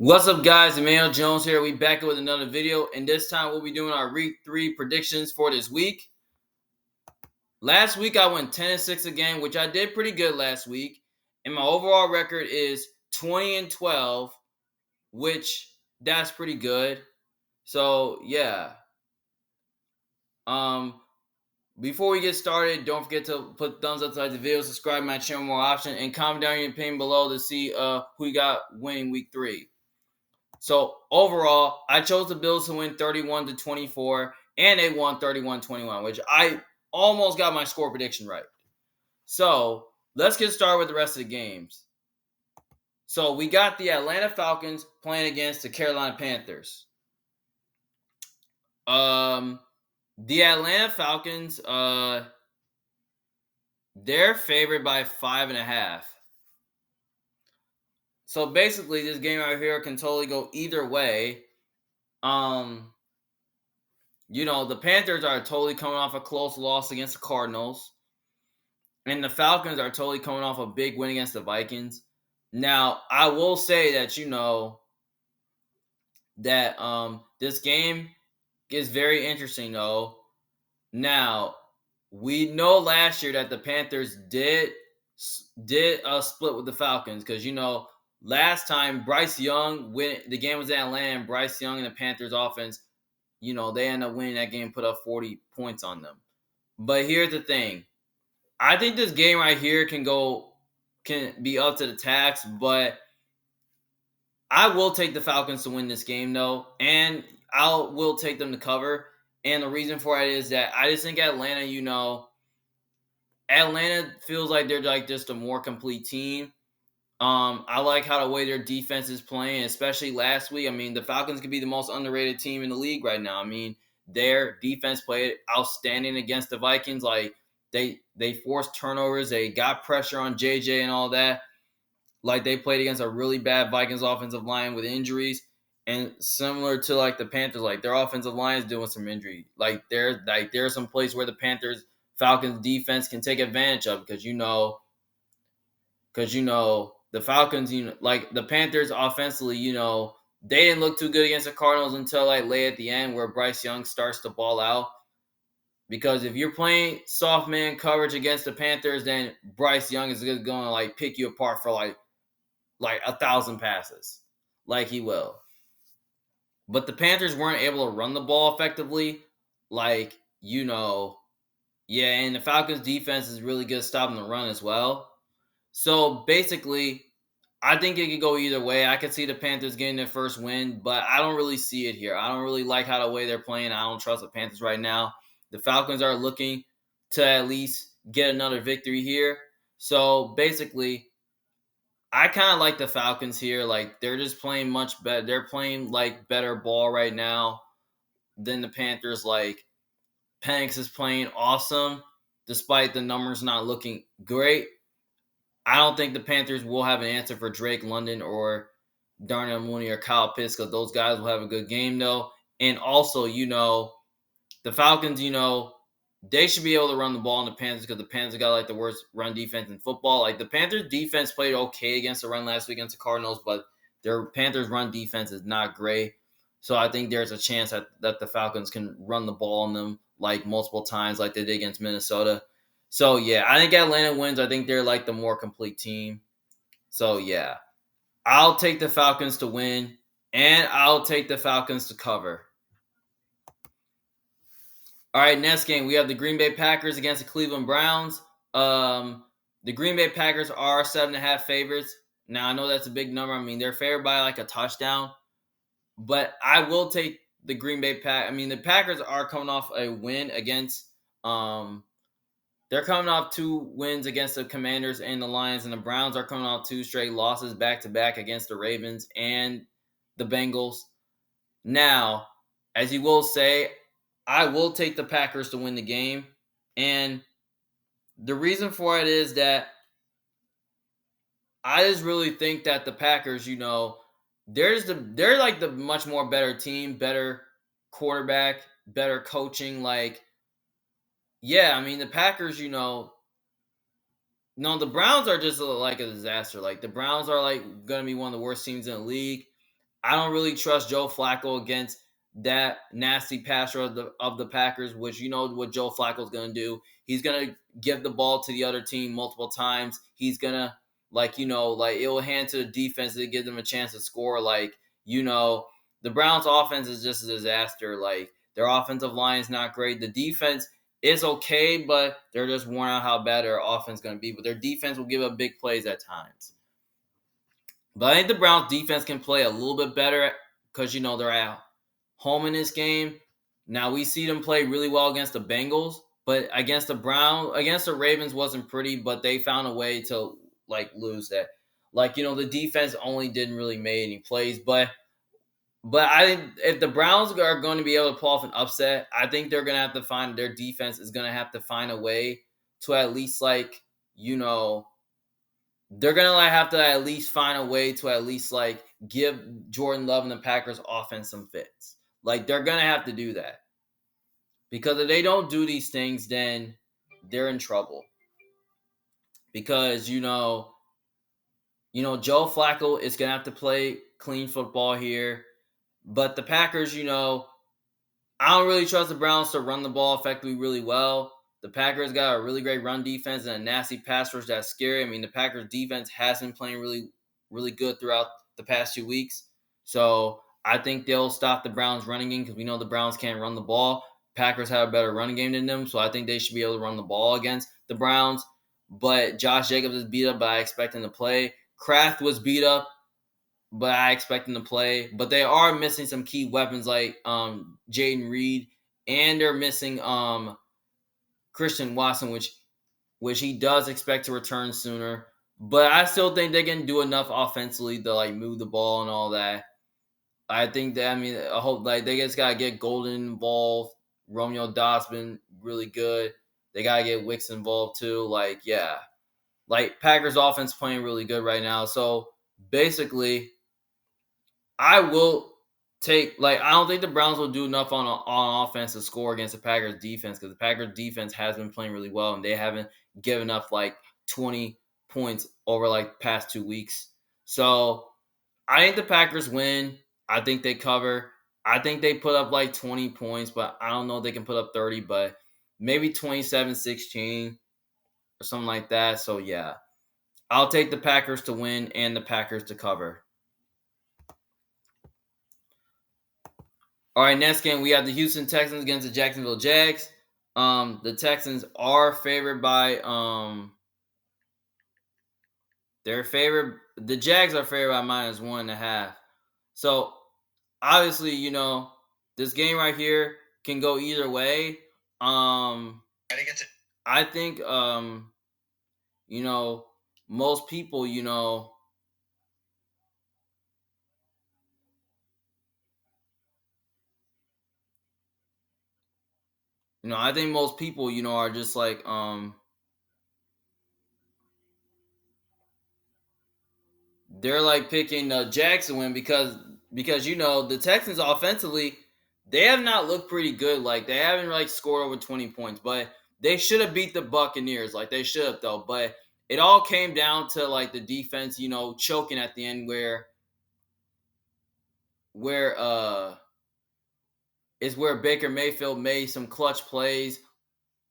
What's up, guys? Emmanuel Jones here. We back with another video, and this time we'll be doing our week 3 predictions for this week. Last week I went 10-6 again, which I did pretty good last week, and my overall record is 20-12, which that's pretty good. So yeah. Before we get started, don't forget to put thumbs up to like the video, subscribe to my channel, more options, and comment down your opinion below to see who you got winning week 3. So overall, I chose the Bills to win 31-24, and they won 31-21, which I almost got my score prediction right. So let's get started with the rest of the games. So we got the Atlanta Falcons playing against the Carolina Panthers. The Atlanta Falcons, they're favored by 5.5. So basically, this game right here can totally go either way. The Panthers are totally coming off a close loss against the Cardinals. And the Falcons are totally coming off a big win against the Vikings. Now, I will say that, this game is very interesting, though. Now, we know last year that the Panthers did split with the Falcons because, last time Bryce Young, when the game was at Atlanta, and Bryce Young and the Panthers offense, they end up winning that game, put up 40 points on them. But here's the thing. I think this game right here can be up to the tax, but I will take the Falcons to win this game, though, and I will take them to cover. And the reason for it is that I just think Atlanta, Atlanta feels like they're like just a more complete team. I like how the way their defense is playing, especially last week. I mean, the Falcons could be the most underrated team in the league right now. I mean, their defense played outstanding against the Vikings. Like they forced turnovers, they got pressure on JJ and all that. Like they played against a really bad Vikings offensive line with injuries, and similar to like the Panthers, like their offensive line is doing some injury. There are some places where the Falcons defense can take advantage of because the Falcons, like the Panthers offensively, they didn't look too good against the Cardinals until like late at the end where Bryce Young starts to ball out. Because if you're playing soft man coverage against the Panthers, then Bryce Young is going to like pick you apart for like 1,000 passes, like he will. But the Panthers weren't able to run the ball effectively, and the Falcons defense is really good stopping the run as well. So basically, I think it could go either way. I could see the Panthers getting their first win, but I don't really see it here. I don't really like how the way they're playing. I don't trust the Panthers right now. The Falcons are looking to at least get another victory here. So basically, I kind of like the Falcons here. Like they're just playing much better. They're playing like better ball right now than the Panthers. Like Penix is playing awesome despite the numbers not looking great. I don't think the Panthers will have an answer for Drake London or Darnell Mooney or Kyle Pitts because those guys will have a good game, though. And also, the Falcons, they should be able to run the ball on the Panthers because the Panthers got like the worst run defense in football. Like the Panthers defense played okay against the run last week against the Cardinals, but their Panthers run defense is not great. So I think there's a chance that the Falcons can run the ball on them like multiple times like they did against Minnesota. So, yeah, I think Atlanta wins. I think they're, like, the more complete team. So, yeah, I'll take the Falcons to win, and I'll take the Falcons to cover. All right, next game, we have the Green Bay Packers against the Cleveland Browns. The Green Bay Packers are 7.5 favorites. Now, I know that's a big number. I mean, they're favored by, like, a touchdown. But I will take the Green Bay Packers. I mean, the Packers are coming off a win against they're coming off 2 wins against the Commanders and the Lions, and the Browns are coming off 2 straight losses back-to-back against the Ravens and the Bengals. Now, as you will say, I will take the Packers to win the game, and the reason for it is that I just really think that the Packers, they're like the much more better team, better quarterback, better coaching, yeah, I mean, the Packers, no, the Browns are just like a disaster. Like the Browns are like going to be one of the worst teams in the league. I don't really trust Joe Flacco against that nasty passer of the Packers, which you know what Joe Flacco's gonna do. He's gonna give the ball to the other team multiple times. He's gonna it will hand to the defense to give them a chance to score. The Browns offense is just a disaster. Like their offensive line is not great. The defense is okay, but they're just worn out how bad their offense is going to be. But their defense will give up big plays at times. But I think the Browns defense can play a little bit better because they're at home in this game. Now we see them play really well against the Bengals, but against the Ravens wasn't pretty, but they found a way to lose that. The defense only didn't really make any plays, but I think if the Browns are going to be able to pull off an upset, I think they're going to have to find their defense is going to have to find a way to at least they're going to have to at least find a way to at least give Jordan Love and the Packers offense some fits. They're going to have to do that. Because if they don't do these things, then they're in trouble. Because, Joe Flacco is going to have to play clean football here. But the Packers, I don't really trust the Browns to run the ball effectively really well. The Packers got a really great run defense and a nasty pass rush that's scary. I mean, the Packers defense has been playing really, really good throughout the past 2 weeks. So I think they'll stop the Browns running game because we know the Browns can't run the ball. Packers have a better running game than them, so I think they should be able to run the ball against the Browns. But Josh Jacobs is beat up, but I expect him to play. Kraft was beat up, but I expect him to play. But they are missing some key weapons like Jaden Reed, and they're missing Christian Watson, which he does expect to return sooner. But I still think they can do enough offensively to move the ball and all that. I think that I hope they just gotta get Golden involved. Romeo Dobbs been really good. They gotta get Wicks involved too. Packers offense playing really good right now. So basically, I will take I don't think the Browns will do enough on offense to score against the Packers defense because the Packers defense has been playing really well and they haven't given up 20 points over past 2 weeks. So I think the Packers win. I think they cover. I think they put up 20 points, but I don't know if they can put up 30, but maybe 27-16 or something like that. So yeah, I'll take the Packers to win and the Packers to cover. All right, next game we have the Houston Texans against the Jacksonville Jags. The Texans are favored by the Jags are favored by -1.5. So obviously, this game right here can go either way. I think most people, I think most people, are just they're picking Jags to win because the Texans offensively they have not looked pretty good. They haven't scored over 20 points, but they should have beat the Buccaneers. They should have though. But it all came down to the defense, choking at the end where Baker Mayfield made some clutch plays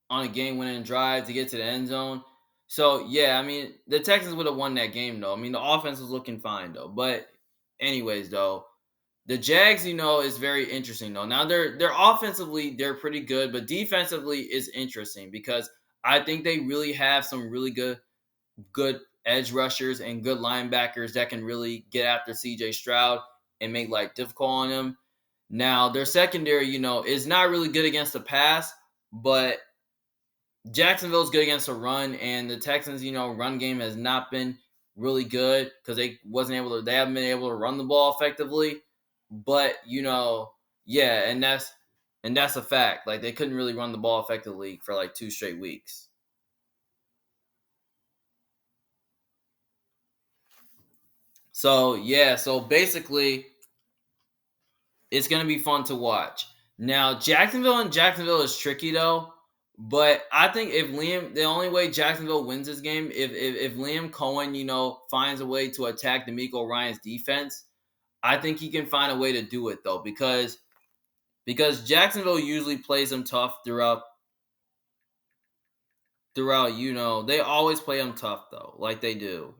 on a game-winning drive to get to the end zone. So, yeah, the Texans would have won that game, though. The offense was looking fine, though. But anyways, though, the Jags, is very interesting, though. Now, they're offensively, they're pretty good, but defensively is interesting because I think they really have some really good edge rushers and good linebackers that can really get after C.J. Stroud and make life difficult on him. Now, their secondary, is not really good against the pass, but Jacksonville's good against the run, and the Texans, run game has not been really good because they haven't been able to run the ball effectively. But yeah, and that's a fact. They couldn't really run the ball effectively for 2 straight weeks. So yeah, so basically, it's gonna be fun to watch. Now, Jacksonville is tricky though. But I think the only way Jacksonville wins this game, if Liam Cohen, finds a way to attack DeMeco Ryan's defense, I think he can find a way to do it though, because Jacksonville usually plays them tough throughout. They always play them tough though, like they do.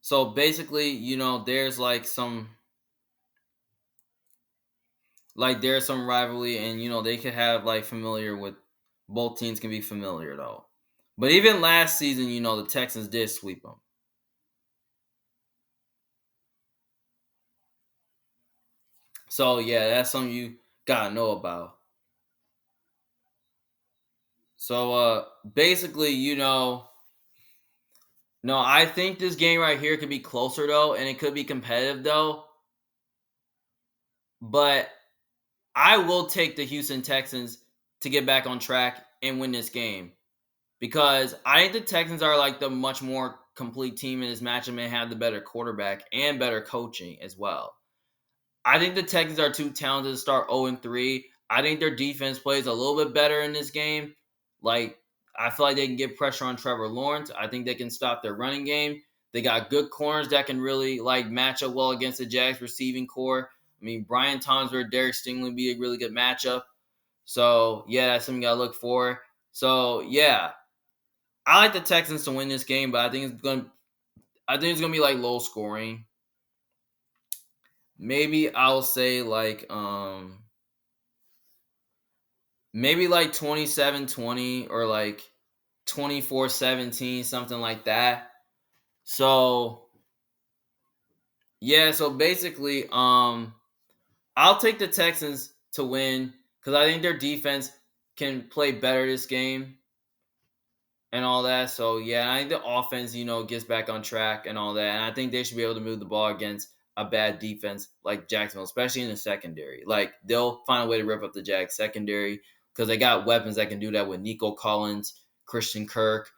So basically, there's some rivalry, and they could have like familiar with both teams can be familiar though. But even last season, the Texans did sweep them. So yeah, that's something you gotta know about. So basically, no, I think this game right here could be closer though, and it could be competitive though. But I will take the Houston Texans to get back on track and win this game, because I think the Texans are like the much more complete team in this matchup and have the better quarterback and better coaching as well. I think the Texans are too talented to start 0-3. I think their defense plays a little bit better in this game. Like, I feel like they can get pressure on Trevor Lawrence. I think they can stop their running game. They got good corners that can really like match up well against the Jags receiving core. I mean, Brian Thomas or Derek Stingley be a really good matchup. So yeah, that's something you gotta look for. So yeah, I like the Texans to win this game, but I think it's gonna be like low scoring. Maybe I'll say maybe like 27-20 or like 24-17, something like that. So yeah, so basically, I'll take the Texans to win because I think their defense can play better this game and all that. So yeah, I think the offense, gets back on track and all that. And I think they should be able to move the ball against a bad defense like Jacksonville, especially in the secondary. Like, they'll find a way to rip up the Jags secondary because they got weapons that can do that with Nico Collins, Christian Kirk,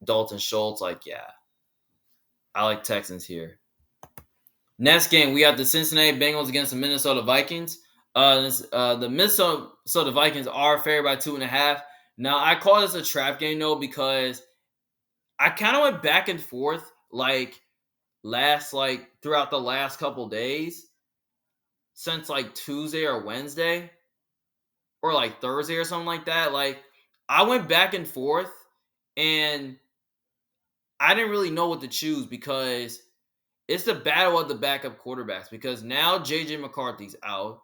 Dalton Schultz. Like, yeah, I like Texans here. Next game, we have the Cincinnati Bengals against the Minnesota Vikings. The Minnesota Vikings are favored by 2.5. Now, I call this a trap game though because I kind of went back and forth throughout the last couple days since like Tuesday or Wednesday or like Thursday or something like that. Like, I went back and forth and I didn't really know what to choose because it's the battle of the backup quarterbacks, because now JJ McCarthy's out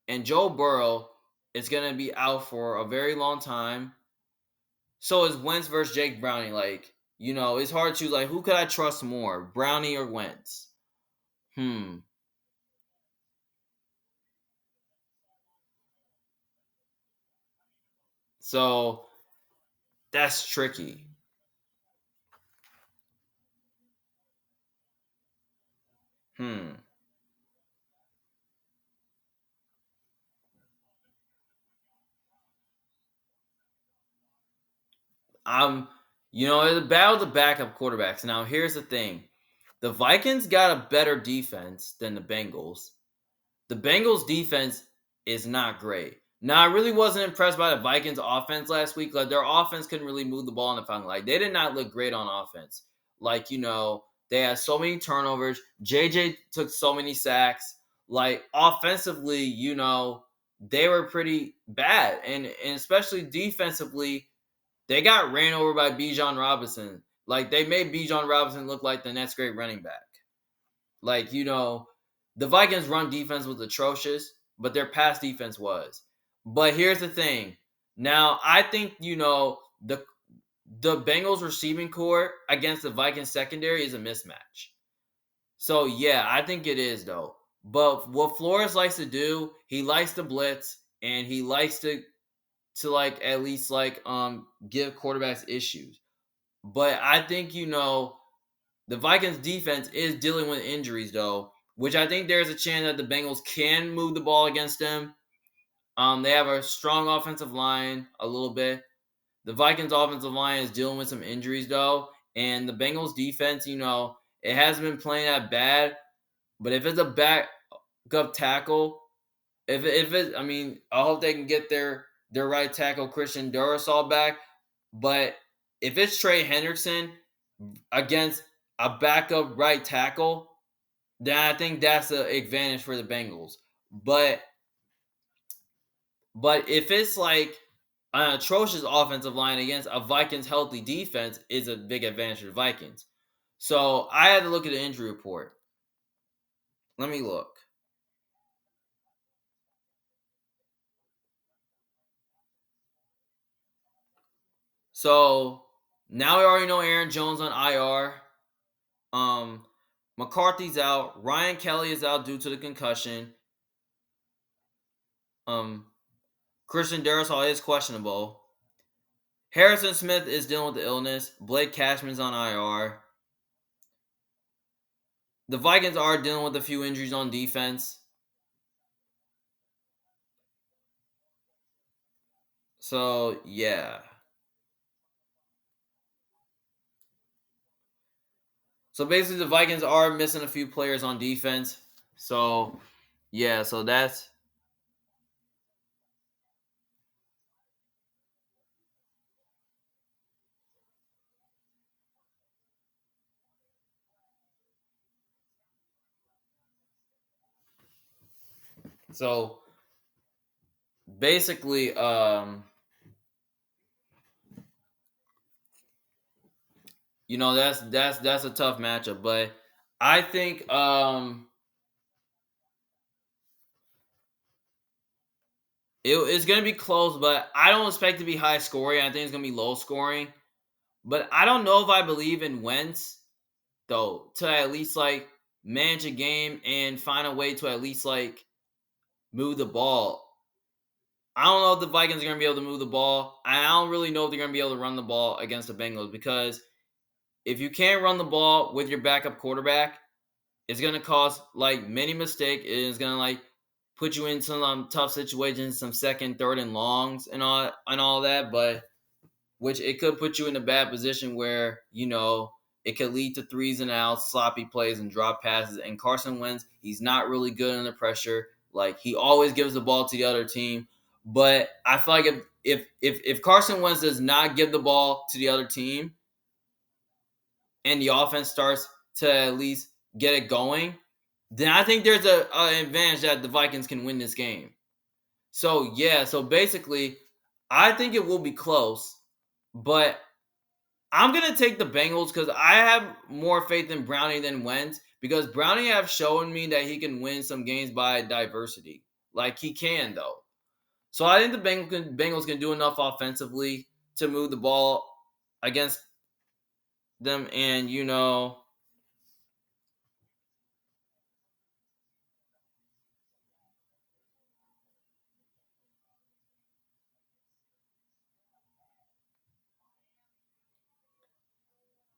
and Joe Burrow is going to be out for a very long time. So is Wentz versus Jake Browning. Like, it's hard to choose. Like, who could I trust more, Brownie or Wentz? So that's tricky. Hmm. I'm, it's a battle of the backup quarterbacks. Now, here's the thing: the Vikings got a better defense than the Bengals. The Bengals defense is not great. Now, I really wasn't impressed by the Vikings offense last week. Like, their offense couldn't really move the ball in the fountain. Like, they did not look great on offense. Like, they had so many turnovers. JJ took so many sacks. Like, offensively, they were pretty bad. And especially defensively, they got ran over by Bijan Robinson. Like, they made Bijan Robinson look like the next great running back. Like, the Vikings' run defense was atrocious, but their pass defense was. But here's the thing. Now, I think, the Bengals receiving core against the Vikings secondary is a mismatch. So, yeah, I think it is, though. But what Flores likes to do, he likes to blitz, and he likes to like at least give quarterbacks issues. But I think, the Vikings defense is dealing with injuries though, which I think there's a chance that the Bengals can move the ball against them. They have a strong offensive line a little bit. The Vikings offensive line is dealing with some injuries though, and the Bengals defense, it hasn't been playing that bad. But if it's a backup tackle, I mean, I hope they can get their right tackle Christian Durasol back. But if it's Trey Hendrickson against a backup right tackle, then I think that's an advantage for the Bengals. But if it's like an atrocious offensive line against a Vikings healthy defense, is a big advantage for the Vikings. So I had to look at the injury report. Let me look. So now we already know Aaron Jones on IR. McCarthy's out. Ryan Kelly is out due to the concussion. Um, Christian Darrisaw is questionable. Harrison Smith is dealing with the illness. Blake Cashman's on IR. The Vikings are dealing with a few injuries on defense. So, yeah. So basically the Vikings are missing a few players on defense. So, yeah, so that's so basically that's a tough matchup, but I think it's gonna be close, but I don't expect it to be high scoring. I think it's gonna be low scoring. But I don't know if I believe in Wentz though to at least like manage a game and find a way to at least like move the ball. I don't know if the Vikings are gonna be able to move the ball. I don't really know if they're gonna be able to run the ball against the Bengals because if you can't run the ball with your backup quarterback, it's gonna cause like many mistakes. It's gonna like put you in some tough situations, some second, third, and longs and all that. But which it could put you in a bad position where it could lead to threes and outs, sloppy plays, and drop passes. And Carson Wentz, he's not really good under pressure. Like he always gives the ball to the other team. But I feel like if Carson Wentz does not give the ball to the other team, and the offense starts to at least get it going, then I think there's an advantage that the Vikings can win this game. So yeah, so basically, I think it will be close, but I'm gonna take the Bengals because I have more faith in Brownie than Wentz because Brownie have shown me that he can win some games by diversity, like he can though. So I think the Bengals can do enough offensively to move the ball against them, and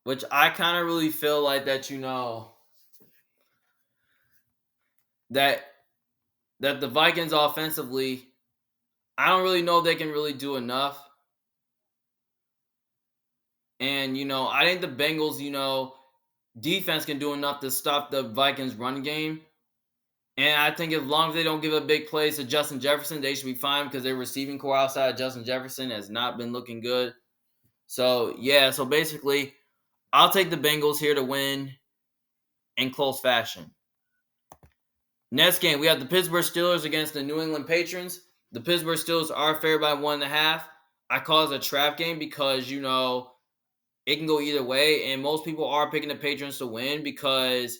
which I kind of really feel like that that the Vikings offensively, I don't really know if they can really do enough. And I think the Bengals, defense can do enough to stop the Vikings run game. And I think as long as they don't give a big plays to Justin Jefferson, they should be fine because their receiving core outside of Justin Jefferson has not been looking good. So yeah, so basically I'll take the Bengals here to win in close fashion. Next game, we have the Pittsburgh Steelers against the New England Patriots. The Pittsburgh Steelers are favored by 1.5. I call it a trap game because it can go either way, and most people are picking the Patriots to win because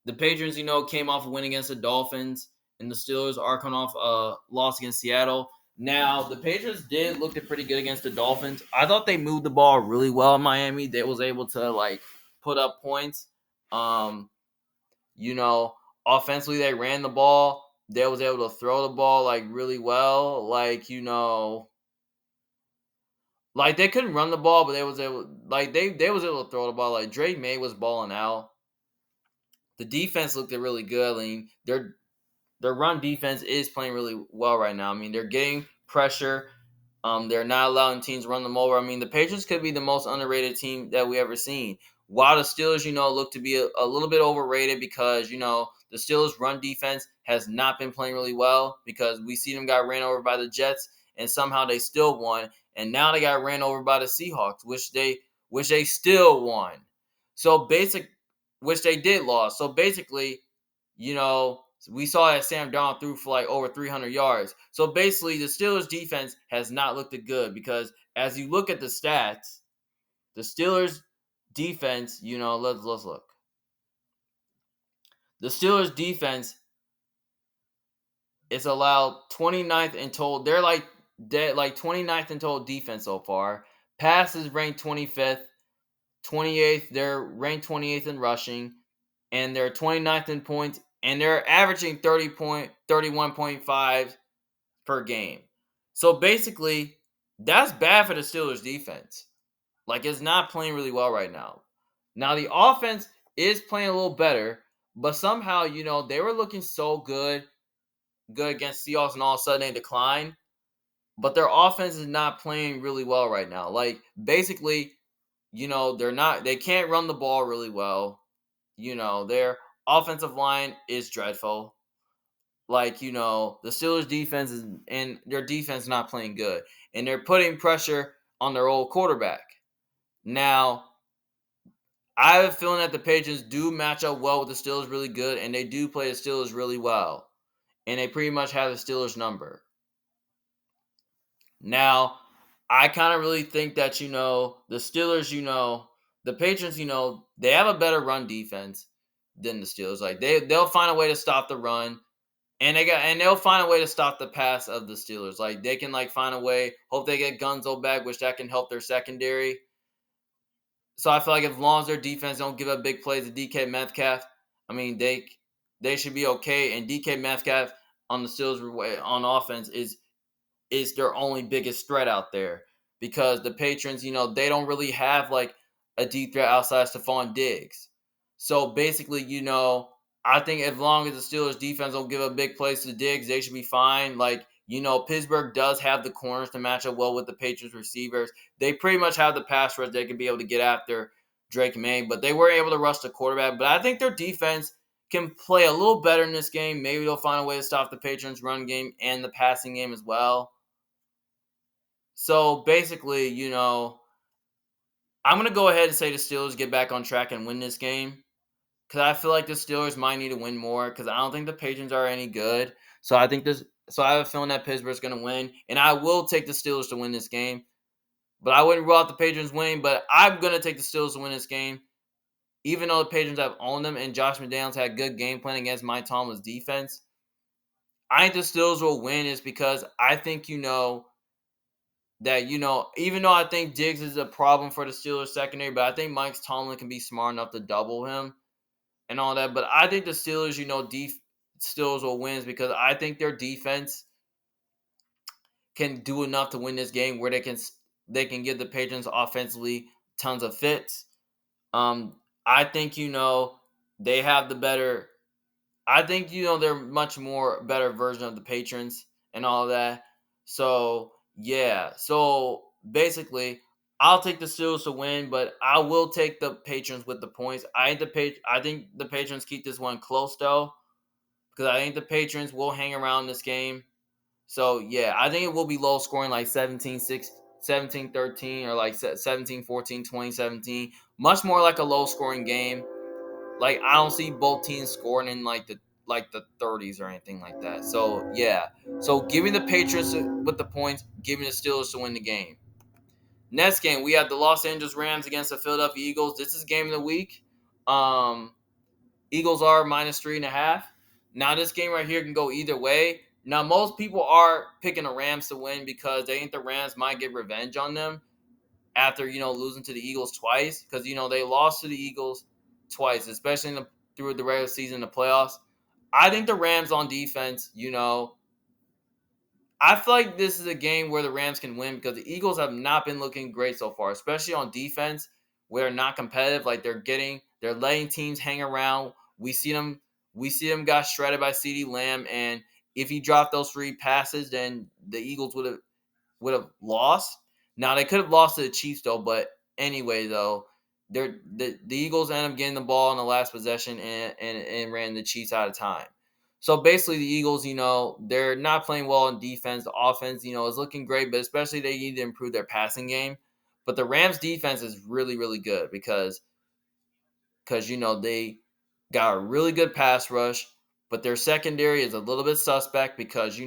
the Patriots, came off a win against the Dolphins, and the Steelers are coming off a loss against Seattle. Now, the Patriots did look pretty good against the Dolphins. I thought they moved the ball really well in Miami. They was able to like put up points. You know, offensively they ran the ball. They was able to throw the ball like really well. Like they couldn't run the ball, but they was able to throw the ball. Like Drake May was balling out. The defense looked really good. I mean, their run defense is playing really well right now. I mean, they're getting pressure. They're not allowing teams to run them over. I mean, the Patriots could be the most underrated team that we ever seen. While the Steelers, look to be a little bit overrated because, the Steelers' run defense has not been playing really well because we see them got ran over by the Jets and somehow they still won. And now they got ran over by the Seahawks, which they still won. So which they did lose. So basically, we saw that Sam Darnold threw for like over 300 yards. So basically, the Steelers defense has not looked good because as you look at the stats, the Steelers defense, let's look. The Steelers defense is allowed 29th in total. They're like 29th in total defense so far. Passes ranked 25th, 28th. They're ranked 28th in rushing, and they're 29th in points, and they're averaging 31.5 per game. So basically, that's bad for the Steelers defense. Like, it's not playing really well right now. Now the offense is playing a little better, but somehow, they were looking so good against Seahawks, and all of a sudden they decline. But their offense is not playing really well right now. Like, basically, they can't run the ball really well. Their offensive line is dreadful. Like, the Steelers defense and their defense not playing good. And they're putting pressure on their old quarterback. Now, I have a feeling that the Patriots do match up well with the Steelers really good, and they do play the Steelers really well. And they pretty much have the Steelers number. Now, I kind of really think that, the Steelers, the Patriots, they have a better run defense than the Steelers. Like, they'll find a way to stop the run, and they'll find a way to stop the pass of the Steelers. Like, they can find a way. Hope they get Gunzo back, which that can help their secondary. So I feel like as long as their defense don't give up big plays to DK Metcalf, I mean they should be okay. And DK Metcalf on the Steelers on offense is their only biggest threat out there because the Patrons, they don't really have like a deep threat outside Stephon Diggs. So basically, I think as long as the Steelers defense don't give up big plays to Diggs, they should be fine. Like, Pittsburgh does have the corners to match up well with the Patriots receivers. They pretty much have the pass rush. They could be able to get after Drake May, but they were able to rush the quarterback. But I think their defense can play a little better in this game. Maybe they'll find a way to stop the Patriots run game and the passing game as well. So basically, I'm going to go ahead and say the Steelers get back on track and win this game. Because I feel like the Steelers might need to win more. Because I don't think the Patriots are any good. So I have a feeling that Pittsburgh's going to win. And I will take the Steelers to win this game. But I wouldn't rule out the Patriots winning. But I'm going to take the Steelers to win this game. Even though the Patriots have owned them and Josh McDaniels had good game plan against Mike Tomlin's defense. I think the Steelers will win is because I think, that, even though I think Diggs is a problem for the Steelers secondary, but I think Mike Tomlin can be smart enough to double him and all that. But I think the Steelers, Steelers will win because I think their defense can do enough to win this game where they can give the Patriots offensively tons of fits. I think, they have the better. I think, they're much more better version of the Patriots and all that. So, yeah. So, basically, I'll take the Steelers to win, but I will take the Patriots with the points. I think the Patriots keep this one close, though, because I think the Patriots will hang around this game. So, yeah, I think it will be low scoring, like 17-6, 17-13, or like 17-14, 20-17. Much more like a low scoring game. Like, I don't see both teams scoring in like the 30s or anything like that. So, yeah. So, give me the Patriots with the points. Give me the Steelers to win the game. Next game, we have the Los Angeles Rams against the Philadelphia Eagles. This is game of the week. Eagles are -3.5. Now, this game right here can go either way. Now, most people are picking the Rams to win because they think the Rams might get revenge on them after, losing to the Eagles twice. Because, they lost to the Eagles twice, especially through the regular season, the playoffs. I think the Rams on defense, I feel like this is a game where the Rams can win because the Eagles have not been looking great so far, especially on defense, where they're not competitive. Like, they're letting teams hang around. We see them got shredded by CeeDee Lamb, and if he dropped those 3 passes, then the Eagles would have lost. Now, they could have lost to the Chiefs, though, but anyway, though, the Eagles end up getting the ball in the last possession and ran the Chiefs out of time. So basically, the Eagles, they're not playing well on defense. The offense, is looking great, but especially they need to improve their passing game. But the Rams defense is really, really good because because they got a really good pass rush, but their secondary is a little bit suspect because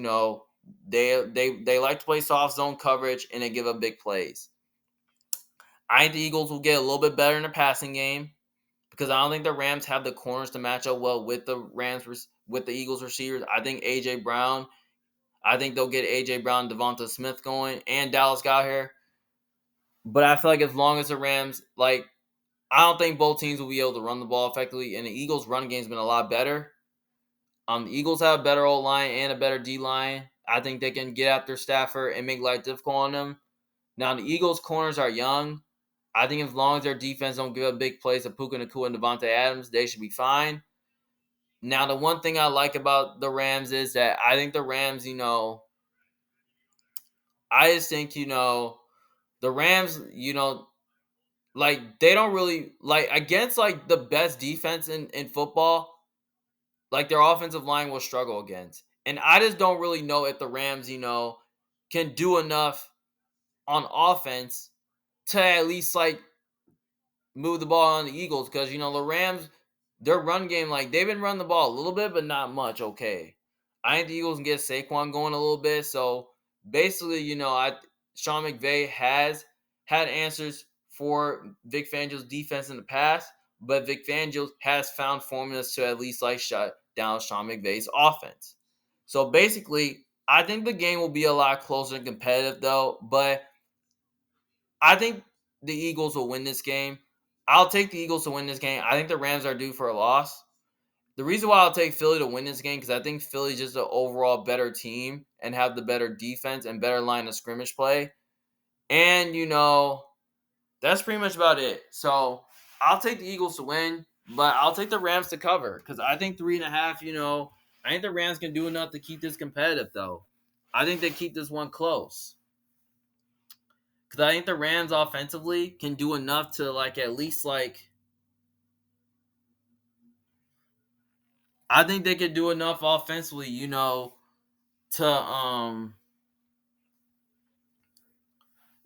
they like to play soft zone coverage and they give up big plays. I think the Eagles will get a little bit better in the passing game because I don't think the Rams have the corners to match up well with with the Eagles receivers. I think AJ Brown. I think they'll get AJ Brown, Devonta Smith going, and Dallas got here. But I feel like as long as the Rams, I don't think both teams will be able to run the ball effectively, and the Eagles' run game's been a lot better. The Eagles have a better O line and a better D line. I think they can get after Stafford and make life difficult on them. Now the Eagles' corners are young. I think as long as their defense don't give up big plays to Puka Nacua and Devontae Adams, they should be fine. Now the one thing I like about the Rams is that I think the Rams, I just think the Rams, they don't really against the best defense in football. Their offensive line will struggle against. And I just don't really know if the Rams, can do enough on offense to at least move the ball on the Eagles because the Rams, their run game, they've been running the ball a little bit, but not much. Okay. I think the Eagles can get Saquon going a little bit. So basically, Sean McVay has had answers for Vic Fangio's defense in the past, but Vic Fangio has found formulas to at least shut down Sean McVay's offense. So basically, I think the game will be a lot closer and competitive though, but I think the Eagles will win this game. I'll take the Eagles to win this game. I think the Rams are due for a loss. The reason why I'll take Philly to win this game because I think Philly's just an overall better team and have the better defense and better line of scrimmage play. And, that's pretty much about it. So I'll take the Eagles to win, but I'll take the Rams to cover because I think 3.5, I think the Rams can do enough to keep this competitive, though. I think they keep this one close. Because I think the Rams offensively can do enough to, at least, I think they could do enough offensively, to,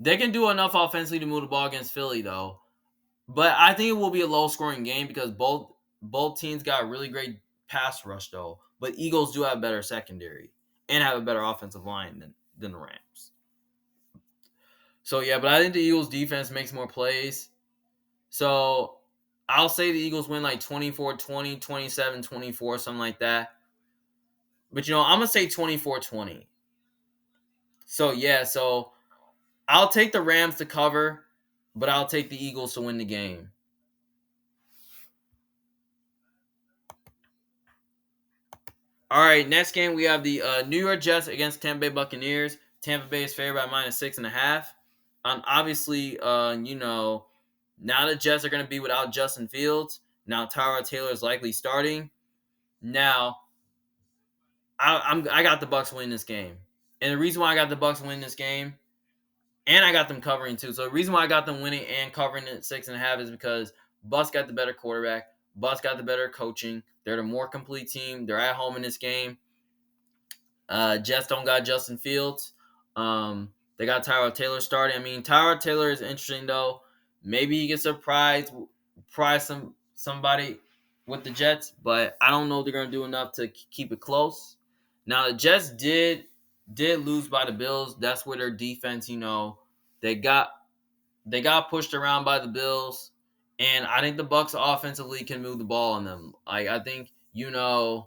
they can do enough offensively to move the ball against Philly, though. But I think it will be a low-scoring game because both teams got really great pass rush, though. But Eagles do have a better secondary and have a better offensive line than the Rams. So, yeah, but I think the Eagles' defense makes more plays. So, I'll say the Eagles win 24-20, 27-24, something like that. But, I'm going to say 24-20. So, yeah, I'll take the Rams to cover, but I'll take the Eagles to win the game. All right, next game we have the New York Jets against Tampa Bay Buccaneers. Tampa Bay is favored by -6.5. Obviously, now the Jets are going to be without Justin Fields. Now Tyrod Taylor is likely starting. Now, I got the Bucs winning this game, and the reason why I got the Bucs winning this game, and I got them covering too. So the reason why I got them winning and covering at 6.5 is because Bucs got the better quarterback. Bucs got the better coaching. They're the more complete team. They're at home in this game. Jets don't got Justin Fields. They got Tyrod Taylor starting. I mean, Tyrod Taylor is interesting though. Maybe he gets surprise somebody with the Jets, but I don't know if they're gonna do enough to keep it close. Now the Jets did lose by the Bills. That's where their defense, they got pushed around by the Bills, and I think the Bucs offensively can move the ball on them. I think the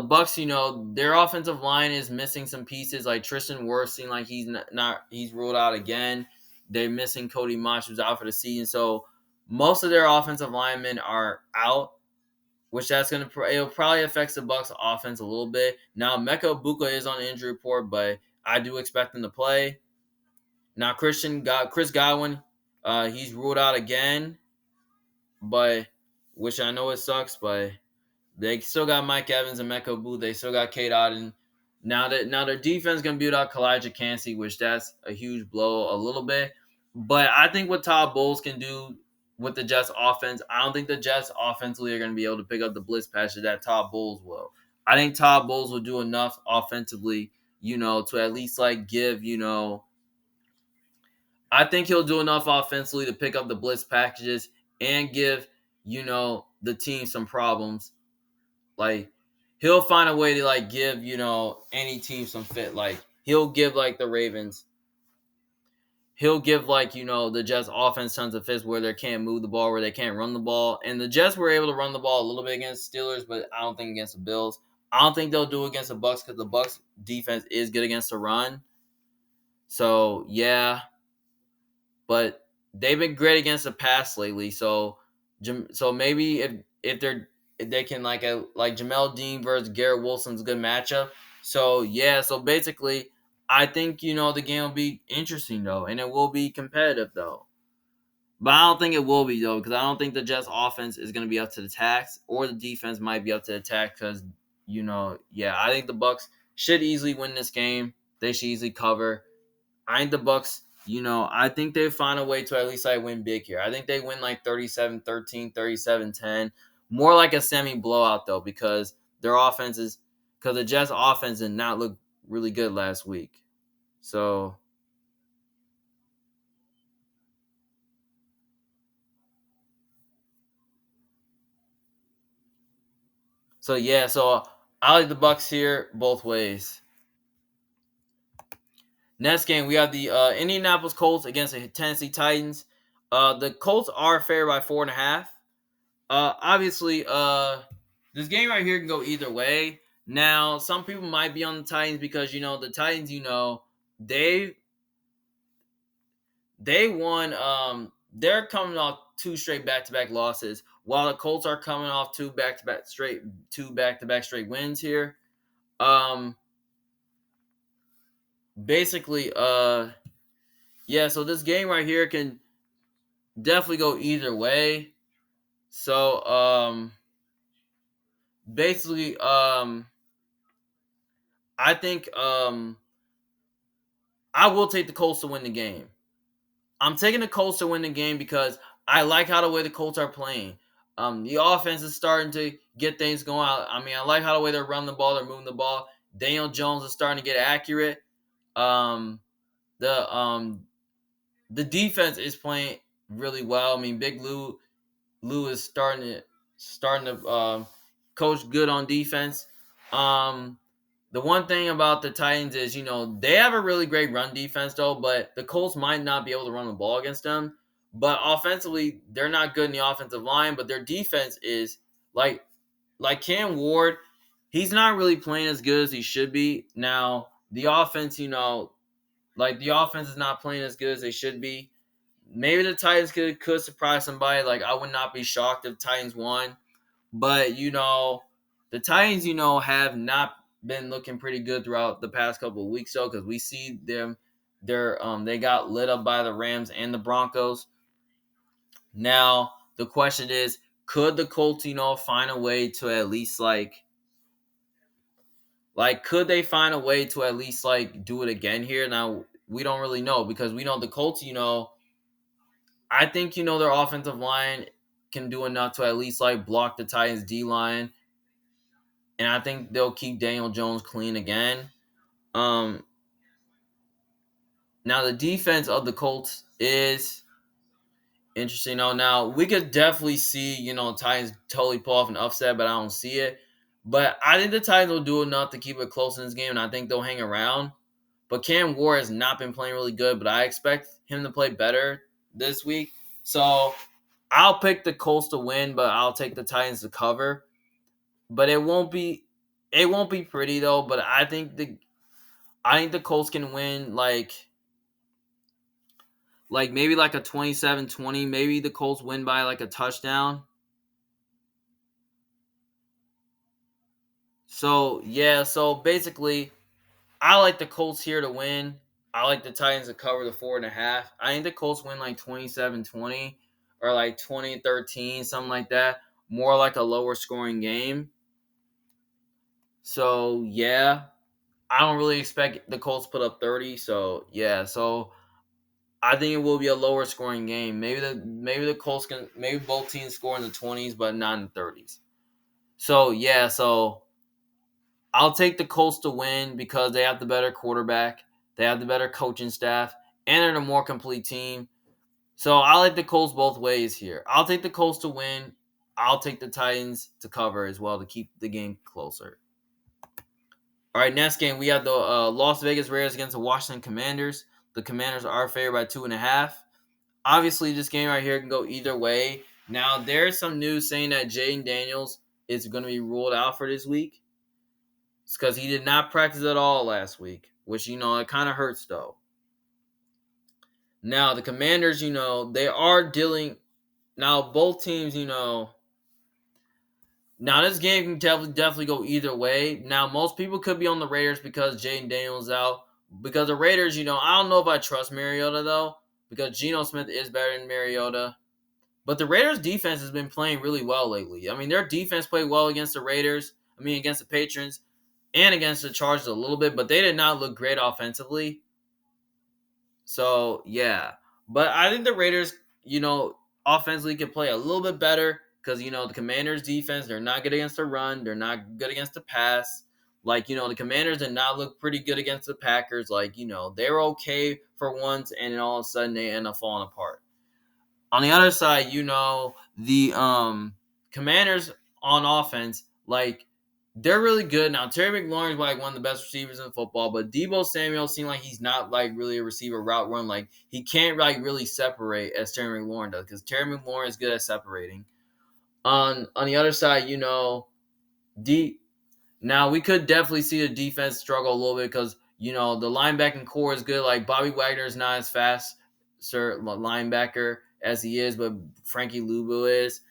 Bucs, their offensive line is missing some pieces. Like Tristan Wirfs seemed like he's ruled out again. They're missing Cody Mosh, who's out for the season. So most of their offensive linemen are out, which it'll probably affect the Bucs offense a little bit. Now Mecca Buka is on the injury report, but I do expect him to play. Now Chris Godwin, he's ruled out again, but which I know it sucks, but they still got Mike Evans and Mecca Booth. They still got Kate Otten. Now their defense is gonna be without Kalijah Cansey, which that's a huge blow a little bit. But I think what Todd Bowles can do with the Jets offense, I don't think the Jets offensively are gonna be able to pick up the blitz passes that Todd Bowles will. I think Todd Bowles will do enough offensively, to at least give, I think he'll do enough offensively to pick up the blitz packages and give, the team some problems. Like, he'll find a way to like give, any team some fit. Like, he'll give like the Ravens, he'll give like, the Jets offense tons of fits where they can't move the ball, where they can't run the ball. And the Jets were able to run the ball a little bit against Steelers, but I don't think against the Bills. I don't think they'll do it against the Bucks because the Bucks defense is good against the run. So yeah, but they've been great against the pass lately. So maybe if they can like Jamel Dean versus Garrett Wilson's a good matchup. So yeah, so basically, I think the game will be interesting though, and it will be competitive though. But I don't think it will be though, because I don't think the Jets offense is going to be up to the task, or the defense might be up to the task. Because yeah, I think the Bucks should easily win this game. They should easily cover. I think the Bucks, I think they find a way to at least like win big here. I think they win like 37-13, 37-10. More like a semi blowout though, because because the Jets offense did not look really good last week. So yeah, so I like the Bucks here both ways. Next game, we have the Indianapolis Colts against the Tennessee Titans. The Colts are favored by 4.5. Obviously, this game right here can go either way. Now, some people might be on the Titans because the Titans, they they won. They're coming off two straight back-to-back losses, while the Colts are coming off two back-to-back straight wins here. Um, basically, yeah. So this game right here can definitely go either way. So, basically, I think I will take the Colts to win the game. I'm taking the Colts to win the game because I like how the way the Colts are playing. The offense is starting to get things going. I mean, I like how the way they're running the ball, they're moving the ball. Daniel Jones is starting to get accurate. Um, the um, the defense is playing really well. I mean, Big Lou is starting to coach good on defense. Um, the one thing about the Titans is, they have a really great run defense though, but the Colts might not be able to run the ball against them. But offensively, they're not good in the offensive line, but their defense is like Cam Ward, he's not really playing as good as he should be. Now, the offense, like the offense is not playing as good as they should be. Maybe the Titans could surprise somebody. Like, I would not be shocked if Titans won. But the Titans, have not been looking pretty good throughout the past couple of weeks, though, because we see they got lit up by the Rams and the Broncos. Now the question is, could the Colts, find a way to at least could they find a way to at least like do it again here? Now we don't really know because we know the Colts, I think their offensive line can do enough to at least like block the Titans D line, and I think they'll keep Daniel Jones clean again. Um, Now the defense of the Colts is interesting. Now we could definitely see Titans totally pull off an upset, but I don't see it. But I think the Titans will do enough to keep it close in this game, and I think they'll hang around. But Cam Ward has not been playing really good, but I expect him to play better this week. So I'll pick the Colts to win, but I'll take the Titans to cover. But it won't be pretty though. But I think the Colts can win like maybe like a 27-20. Maybe the Colts win by like a touchdown. So yeah, so basically I like the Colts here to win. I like the Titans to cover the 4.5. I think the Colts win like 27-20 or like 20-13, something like that. More like a lower scoring game. So yeah, I don't really expect the Colts to put up 30. So yeah, so I think it will be a lower scoring game. Maybe the Colts can, maybe both teams score in the 20s, but not in the 30s. So yeah, so I'll take the Colts to win because they have the better quarterback, they have the better coaching staff, and they're the more complete team. So I like the Colts both ways here. I'll take the Colts to win. I'll take the Titans to cover as well to keep the game closer. All right, next game we have the Las Vegas Raiders against the Washington Commanders. The Commanders are favored by 2.5. Obviously, this game right here can go either way. Now, there's some news saying that Jaden Daniels is going to be ruled out for this week. It's because he did not practice at all last week, which, it kind of hurts, though. Now, the Commanders, they are dealing. Now, both teams, now this game can definitely go either way. Now, most people could be on the Raiders because Jaden Daniels out. Because the Raiders, I don't know if I trust Mariota, though, because Geno Smith is better than Mariota. But the Raiders' defense has been playing really well lately. I mean, their defense played well against the Raiders. Against the Patriots and against the Chargers a little bit, but they did not look great offensively. So, yeah. But I think the Raiders, offensively can play a little bit better because, the Commanders' defense, they're not good against the run. They're not good against the pass. Like, the Commanders did not look pretty good against the Packers. Like, they were okay for once, and then all of a sudden they end up falling apart. On the other side, the Commanders on offense, like, they're really good. Now, Terry McLaurin is like one of the best receivers in football, but Deebo Samuel seems like he's not like really a receiver route run. Like, he can't like really separate as Terry McLaurin does because Terry McLaurin is good at separating. On the other side, now we could definitely see the defense struggle a little bit because the linebacking core is good. Like Bobby Wagner is not as fast, linebacker as he is, but Frankie Luvu is.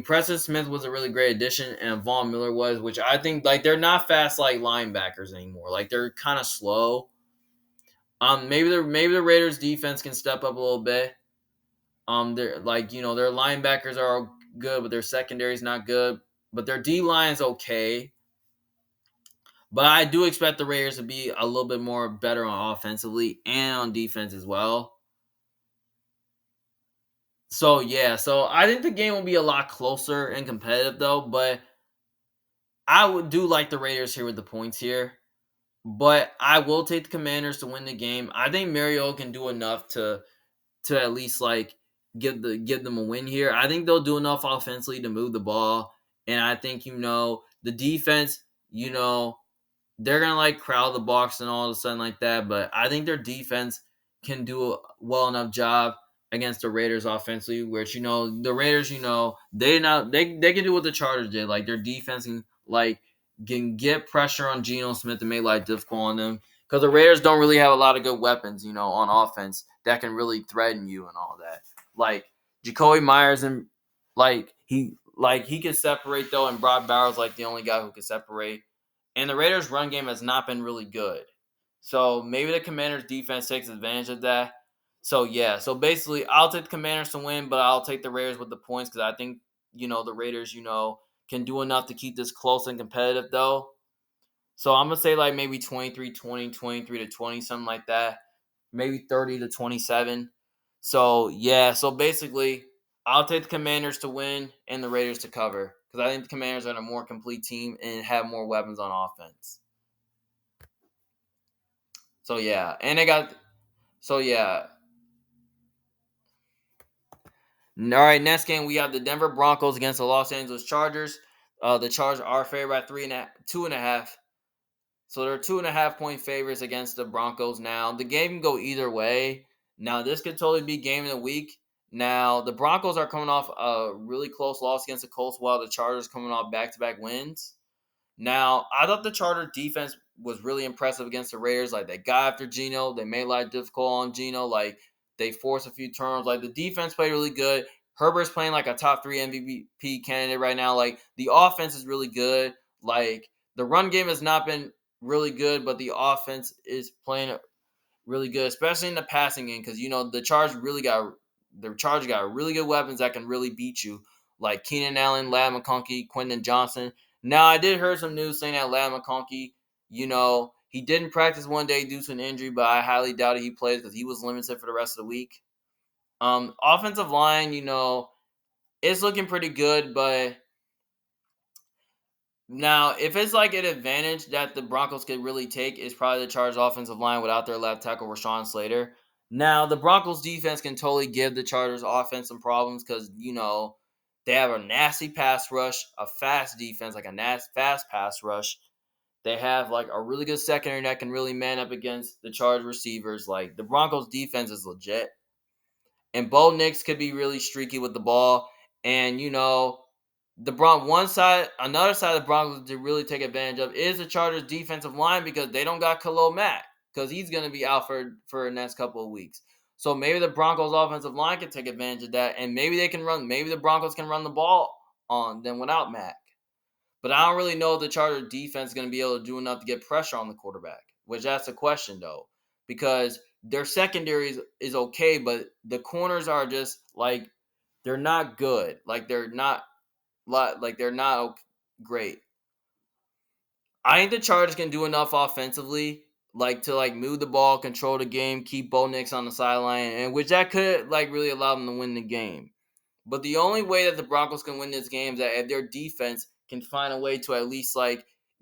Preston Smith was a really great addition, and Von Miller was, which I think like they're not fast like linebackers anymore. Like they're kind of slow. Maybe the Raiders defense can step up a little bit. They're like their linebackers are good, but their secondary is not good. But their D line is okay. But I do expect the Raiders to be a little bit more better on offensively and on defense as well. So yeah, so I think the game will be a lot closer and competitive though, but I would do like the Raiders here with the points here. But I will take the Commanders to win the game. I think Mariota can do enough to at least like give them a win here. I think they'll do enough offensively to move the ball. And I think, the defense, they're gonna like crowd the box and all of a sudden like that. But I think their defense can do a well enough job against the Raiders offensively, which the Raiders, they can do what the Chargers did. Like their defense can get pressure on Geno Smith and make life difficult on them. Because the Raiders don't really have a lot of good weapons, on offense that can really threaten you and all that. Like Jacoby Myers and he can separate though, and Brock Bowers like the only guy who can separate. And the Raiders' run game has not been really good. So maybe the Commanders' defense takes advantage of that. So yeah, so basically I'll take the Commanders to win, but I'll take the Raiders with the points because I think, the Raiders, can do enough to keep this close and competitive though. So I'm gonna say like maybe 23-20, 23-20, something like that. Maybe 30-27. So yeah, so basically I'll take the Commanders to win and the Raiders to cover. Because I think the Commanders are a more complete team and have more weapons on offense. So yeah. And they got so yeah. All right, next game we have the Denver Broncos against the Los Angeles Chargers. The Chargers are favored by 2.5. So they're 2.5 point favorites against the Broncos now. The game can go either way. Now, this could totally be game of the week. Now, the Broncos are coming off a really close loss against the Colts while the Chargers coming off back-to-back wins. Now, I thought the Chargers defense was really impressive against the Raiders. Like, they got after Geno. They made life difficult on Geno. Like, they forced a few turnovers. Like, the defense played really good. Herbert's playing like a top 3 MVP candidate right now. Like, the offense is really good. Like, the run game has not been really good, but the offense is playing really good, especially in the passing game, because the Chargers got really good weapons that can really beat you, like Keenan Allen, Ladd McConkey, Quentin Johnson. Now I did hear some news saying that Ladd McConkey, he didn't practice one day due to an injury, but I highly doubt he plays because he was limited for the rest of the week. Offensive line, it's looking pretty good, but now, if it's like an advantage that the Broncos could really take, is probably the Chargers' offensive line without their left tackle, Rashawn Slater. Now, the Broncos defense can totally give the Chargers offense some problems because, they have a nasty pass rush, a fast defense, like a fast pass rush. They have like a really good secondary that can really man up against the Chargers receivers. Like the Broncos defense is legit. And Bo Nix could be really streaky with the ball. And another side of the Broncos to really take advantage of is the Chargers defensive line because they don't got Khalil Mack because he's going to be out for the next couple of weeks. So maybe the Broncos offensive line can take advantage of that, and maybe they can run. Maybe the Broncos can run the ball on them without Mack. But I don't really know if the Chargers defense is going to be able to do enough to get pressure on the quarterback, which that's a question though, because their secondary is okay, but the corners are just like they're not good. They're not great. I think the Chargers can do enough offensively, to move the ball, control the game, keep Bo Nix on the sideline, and which that could really allow them to win the game. But the only way that the Broncos can win this game is that if their defense can find a way to at least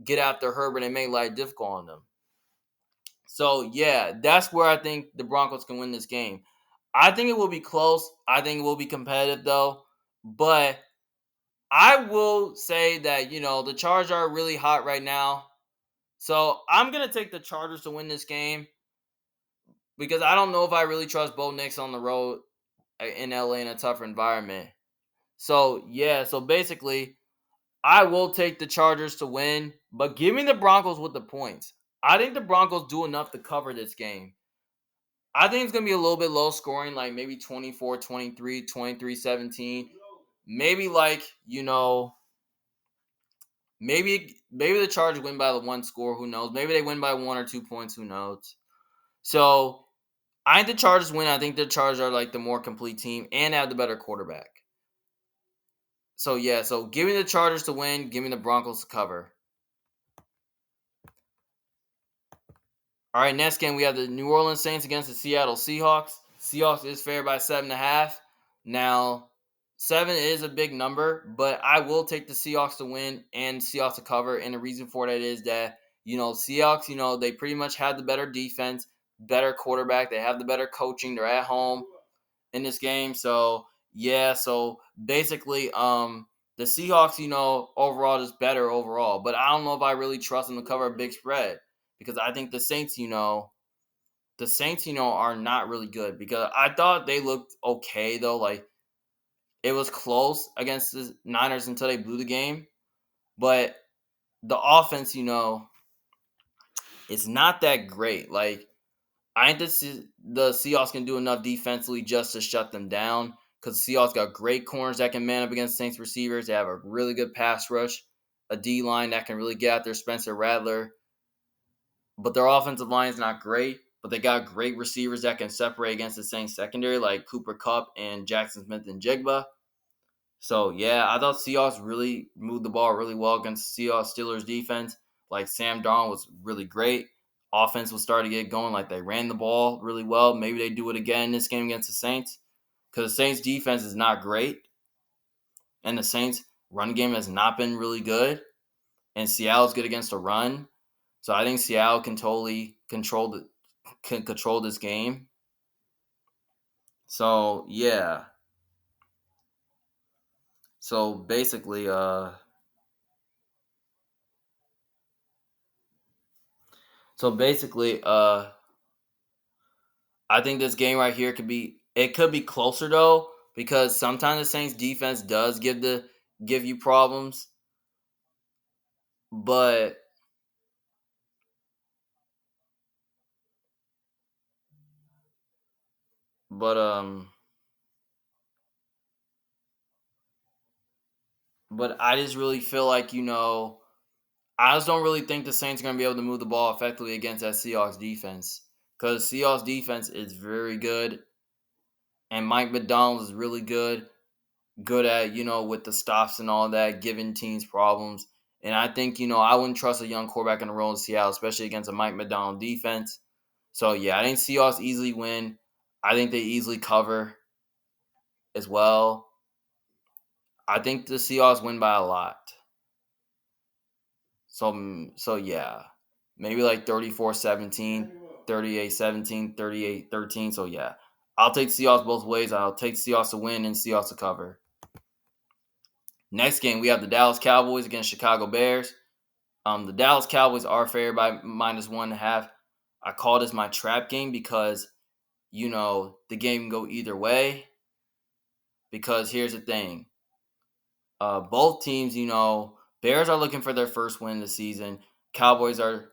get after Herbert and make life difficult on them. So yeah, that's where I think the Broncos can win this game. I think it will be close. I think it will be competitive though. But I will say that, the Chargers are really hot right now. So I'm going to take the Chargers to win this game because I don't know if I really trust Bo Nix on the road in LA in a tougher environment. So yeah, so basically I will take the Chargers to win, but give me the Broncos with the points. I think the Broncos do enough to cover this game. I think it's going to be a little bit low scoring, like maybe 24-23, 23-17. Maybe maybe the Chargers win by the one score, who knows? Maybe they win by 1 or 2 points, who knows? So, I think the Chargers win. I think the Chargers are the more complete team and have the better quarterback. So yeah, so give me the Chargers to win, give me the Broncos to cover. All right, next game we have the New Orleans Saints against the Seattle Seahawks. Seahawks is favored by 7.5. Now, 7 is a big number, but I will take the Seahawks to win and Seahawks to cover. And the reason for that is that, Seahawks, they pretty much have the better defense, better quarterback. They have the better coaching. They're at home in this game. So, yeah, so basically, the Seahawks, overall is better overall. But I don't know if I really trust them to cover a big spread because I think the Saints, are not really good because I thought they looked okay, though. Like, it was close against the Niners until they blew the game. But the offense, it's not that great. Like, I think the Seahawks can do enough defensively just to shut them down because the Seahawks got great corners that can man up against Saints receivers. They have a really good pass rush, a D line that can really get out there, Spencer Rattler. But their offensive line is not great, but they got great receivers that can separate against the Saints secondary like Cooper Kupp and Jackson Smith-Njigba. So, yeah, I thought Seahawks really moved the ball really well against Seahawks Steelers defense. Like, Sam Darnold was really great. Offense was starting to get going. Like, they ran the ball really well. Maybe they do it again in this game against the Saints because the Saints defense is not great. And the Saints run game has not been really good. And Seattle's good against the run. So I think Seattle can totally control this game. So, yeah. So basically, I think this game right here could be closer though, because sometimes the Saints defense does give you problems. But but but I just really feel like, I just don't really think the Saints are gonna be able to move the ball effectively against that Seahawks defense. Because Seahawks defense is very good and Mike McDonald is really good at, with the stops and all that, giving teams problems. And I think, I wouldn't trust a young quarterback in the role in Seattle, especially against a Mike McDonald defense. So, yeah, I think Seahawks easily win. I think they easily cover as well. I think the Seahawks win by a lot. So yeah, maybe like 34-17, 38-17, 38-13. So yeah, I'll take Seahawks both ways. I'll take Seahawks to win and Seahawks to cover. Next game, we have the Dallas Cowboys against Chicago Bears. The Dallas Cowboys are favored by -1.5. I call this my trap game because the game can go either way. Because here's the thing: both teams, Bears are looking for their first win of the season. Cowboys are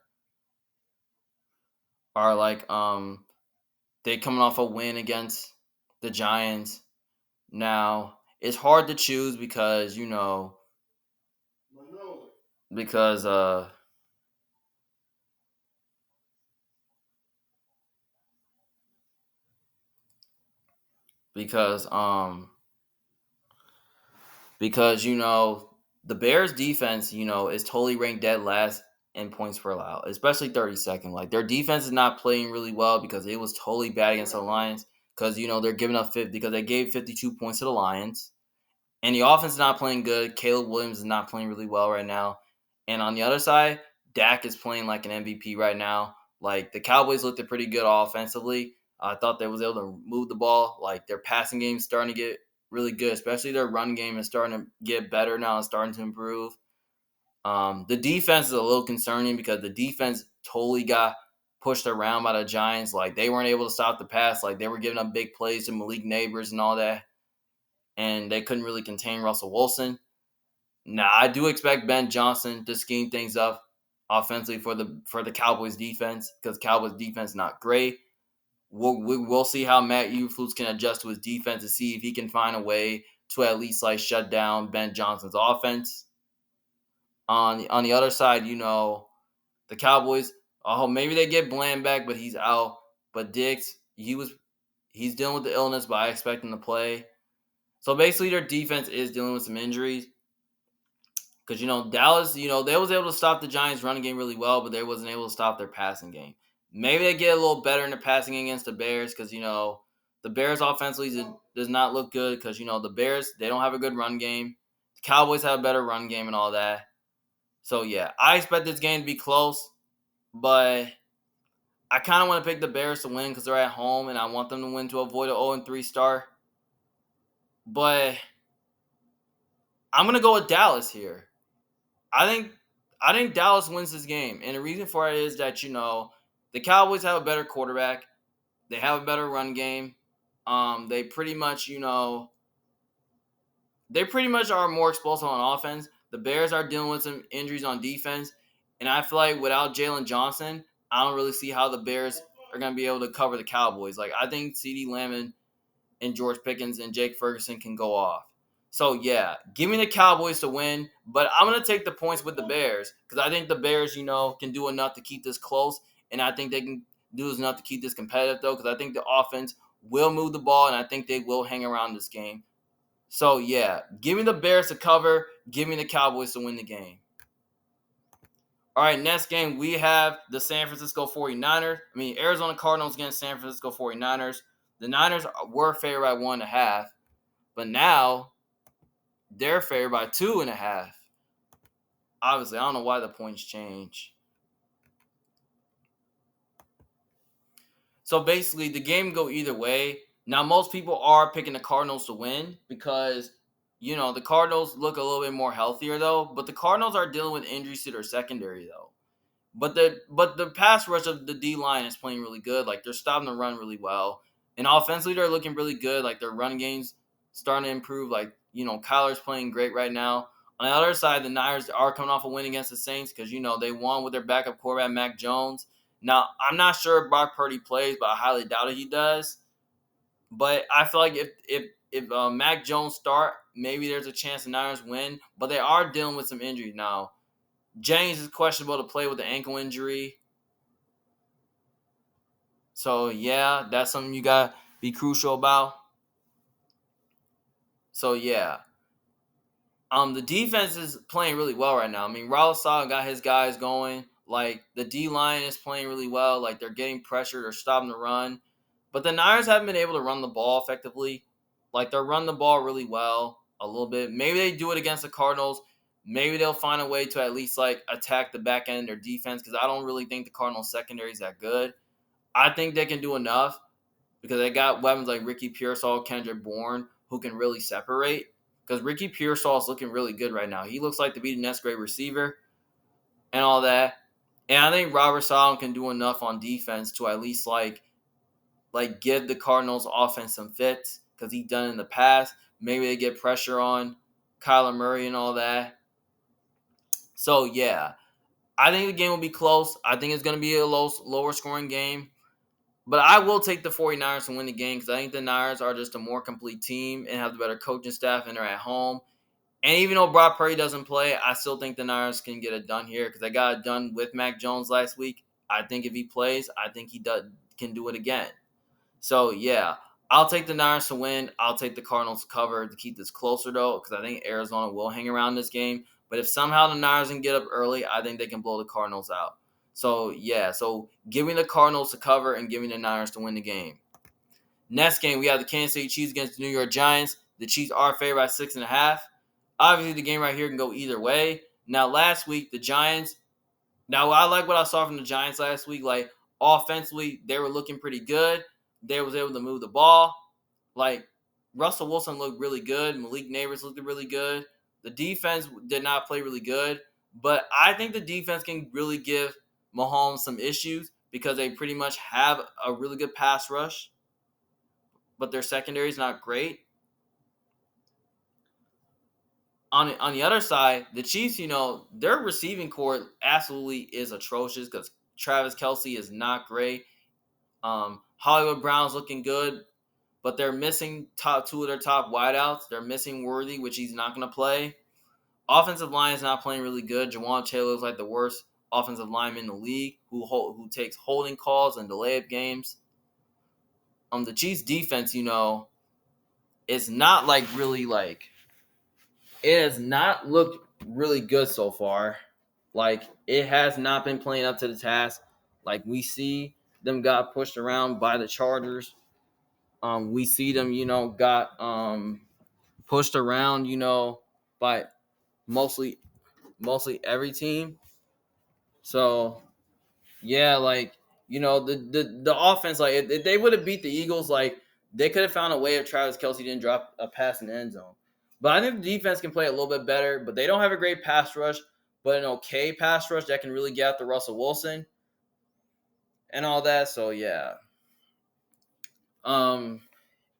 like they coming off a win against the Giants. Now it's hard to choose because because because because the Bears defense, is totally ranked dead last in points per allowed, especially 32nd. Like their defense is not playing really well because it was totally bad against the Lions because they're giving up 50 because they gave 52 points to the Lions. And the offense is not playing good. Caleb Williams is not playing really well right now. And on the other side, Dak is playing like an MVP right now. Like the Cowboys looked pretty good offensively. I thought they was able to move the ball. Like their passing game is starting to get really good, especially their run game is starting to get better now. It's starting to improve. The defense is a little concerning because the defense totally got pushed around by the Giants. Like they weren't able to stop the pass. Like they were giving up big plays to Malik Neighbors and all that. And they couldn't really contain Russell Wilson. Now, I do expect Ben Johnson to scheme things up offensively for the Cowboys defense because Cowboys defense is not great. We'll see how Matt Eberflus can adjust to his defense to see if he can find a way to at least like shut down Ben Johnson's offense. On the other side, the Cowboys. Oh, maybe they get Bland back, but he's out. But Diggs, he's dealing with the illness, but I expect him to play. So basically, their defense is dealing with some injuries. Because, Dallas, they was able to stop the Giants' running game really well, but they wasn't able to stop their passing game. Maybe they get a little better in the passing game against the Bears because, the Bears offensively does not look good because, the Bears, they don't have a good run game. The Cowboys have a better run game and all that. So, yeah, I expect this game to be close, but I kind of want to pick the Bears to win because they're at home and I want them to win to avoid an 0-3 start. But I'm going to go with Dallas here. I think Dallas wins this game, and the reason for it is that the Cowboys have a better quarterback, they have a better run game. They pretty much are more explosive on offense. The Bears are dealing with some injuries on defense, and I feel like without Jalen Johnson, I don't really see how the Bears are going to be able to cover the Cowboys. Like I think CeeDee Lamb and George Pickens and Jake Ferguson can go off. So, yeah, give me the Cowboys to win, but I'm going to take the points with the Bears because I think the Bears, can do enough to keep this close, and I think they can do enough to keep this competitive, though, because I think the offense will move the ball, and I think they will hang around this game. So, yeah, give me the Bears to cover. Give me the Cowboys to win the game. All right, next game, we have the San Francisco 49ers. Arizona Cardinals against San Francisco 49ers. The Niners were favored by 1.5, but now they're favored by 2.5. Obviously, I don't know why the points change. So basically, the game go either way. Now, most people are picking the Cardinals to win because, the Cardinals look a little bit more healthier, though. But the Cardinals are dealing with injuries to their secondary, though. But the pass rush of the D-line is playing really good. Like, they're stopping the run really well. And offensively, they're looking really good. Like, their run game's starting to improve. Like, Kyler's playing great right now. On the other side, the Niners are coming off a win against the Saints because, they won with their backup quarterback, Mac Jones. Now, I'm not sure if Brock Purdy plays, but I highly doubt it he does. But I feel like if Mac Jones start, maybe there's a chance the Niners win. But they are dealing with some injuries now. Jennings is questionable to play with an ankle injury. So, yeah, that's something you got to be crucial about. So, yeah. The defense is playing really well right now. Raul Sala got his guys going. Like, the D-line is playing really well. Like, they're getting pressure. They're stopping the run. But the Niners haven't been able to run the ball effectively. Like, they're running the ball really well a little bit. Maybe they do it against the Cardinals. Maybe they'll find a way to at least, like, attack the back end of their defense because I don't really think the Cardinals secondary is that good. I think they can do enough because they got weapons like Ricky Pearsall, Kendrick Bourne, who can really separate. Because Ricky Pearsall is looking really good right now. He looks like to be the next great receiver and all that. And I think Robert Saleh can do enough on defense to at least like give the Cardinals offense some fits because he's done it in the past. Maybe they get pressure on Kyler Murray and all that. So yeah, I think the game will be close. I think it's going to be a lower scoring game. But I will take the 49ers to win the game because I think the Niners are just a more complete team and have the better coaching staff and they're at home. And even though Brock Purdy doesn't play, I still think the Niners can get it done here because they got it done with Mac Jones last week. I think if he plays, I think he can do it again. So, yeah, I'll take the Niners to win. I'll take the Cardinals to cover to keep this closer, though, because I think Arizona will hang around this game. But if somehow the Niners can get up early, I think they can blow the Cardinals out. So, yeah, so giving the Cardinals to cover and giving the Niners to win the game. Next game, we have the Kansas City Chiefs against the New York Giants. The Chiefs are favored by 6.5. Obviously, the game right here can go either way. Now, last week, the Giants. Now, I like what I saw from the Giants last week. Like, offensively, they were looking pretty good. They was able to move the ball. Like, Russell Wilson looked really good. Malik Neighbors looked really good. The defense did not play really good. But I think the defense can really give Mahomes some issues because they pretty much have a really good pass rush. But their secondary is not great. On the other side, the Chiefs, their receiving core absolutely is atrocious because Travis Kelce is not great. Hollywood Brown's looking good, but they're missing two of their top wideouts. They're missing Worthy, which he's not going to play. Offensive line is not playing really good. Jawan Taylor is like the worst offensive lineman in the league who takes holding calls and delay of games. The Chiefs defense, it's not it has not looked really good so far. Like, it has not been playing up to the task. Like, we see them got pushed around by the Chargers. We see them, got pushed around, by mostly every team. So, yeah, the offense, like, if they would have beat the Eagles, like, they could have found a way if Travis Kelce didn't drop a pass in the end zone. But I think the defense can play a little bit better, but they don't have a great pass rush, but an okay pass rush that can really get after Russell Wilson and all that. So, yeah. And,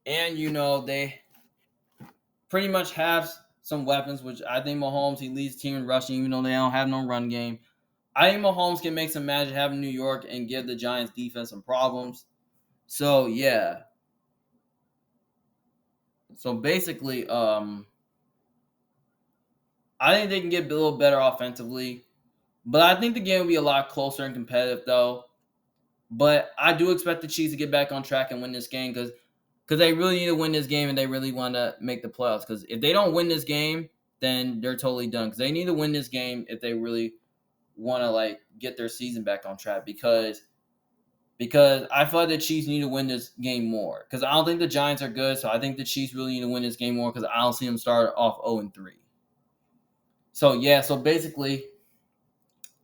they pretty much have some weapons, which I think Mahomes, he leads the team in rushing, even though they don't have no run game. I think Mahomes can make some magic having New York and give the Giants defense some problems. So, yeah. So, basically, I think they can get a little better offensively. But I think the game will be a lot closer and competitive, though. But I do expect the Chiefs to get back on track and win this game because they really need to win this game and they really want to make the playoffs. Because if they don't win this game, then they're totally done. Because they need to win this game if they really want to get their season back on track. Because I feel like the Chiefs need to win this game more. Because I don't think the Giants are good, so I think the Chiefs really need to win this game more. Because I don't see them start off 0-3. So yeah, so basically,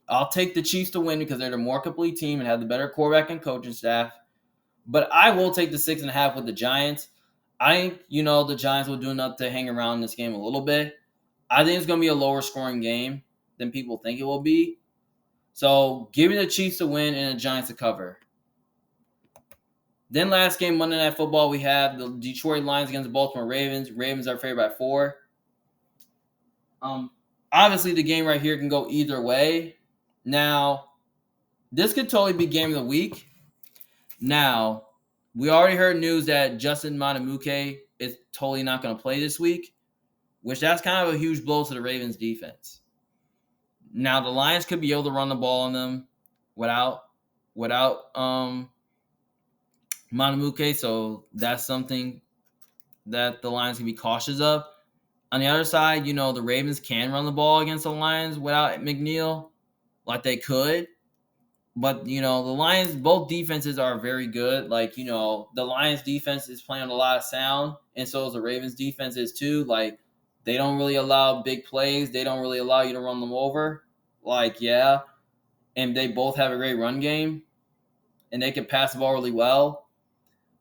I'll take the Chiefs to win because they're the more complete team and have the better quarterback and coaching staff. But I will take the 6.5 with the Giants. I think, the Giants will do enough to hang around this game a little bit. I think it's going to be a lower scoring game than people think it will be. So, give me the Chiefs to win and the Giants to cover. Then last game, Monday Night Football, we have the Detroit Lions against the Baltimore Ravens. Ravens are favored by 4. Obviously, the game right here can go either way. Now, this could totally be game of the week. Now, we already heard news that Justin Madubuike is totally not going to play this week, which that's kind of a huge blow to the Ravens defense. Now, the Lions could be able to run the ball on them without Madubuike, so that's something that the Lions can be cautious of. On the other side, the Ravens can run the ball against the Lions without McNeil like they could. But, the Lions, both defenses are very good. The Lions defense is playing a lot of sound, and so is the Ravens defense is too. They don't really allow big plays. They don't really allow you to run them over. And they both have a great run game. and they can pass the ball really well.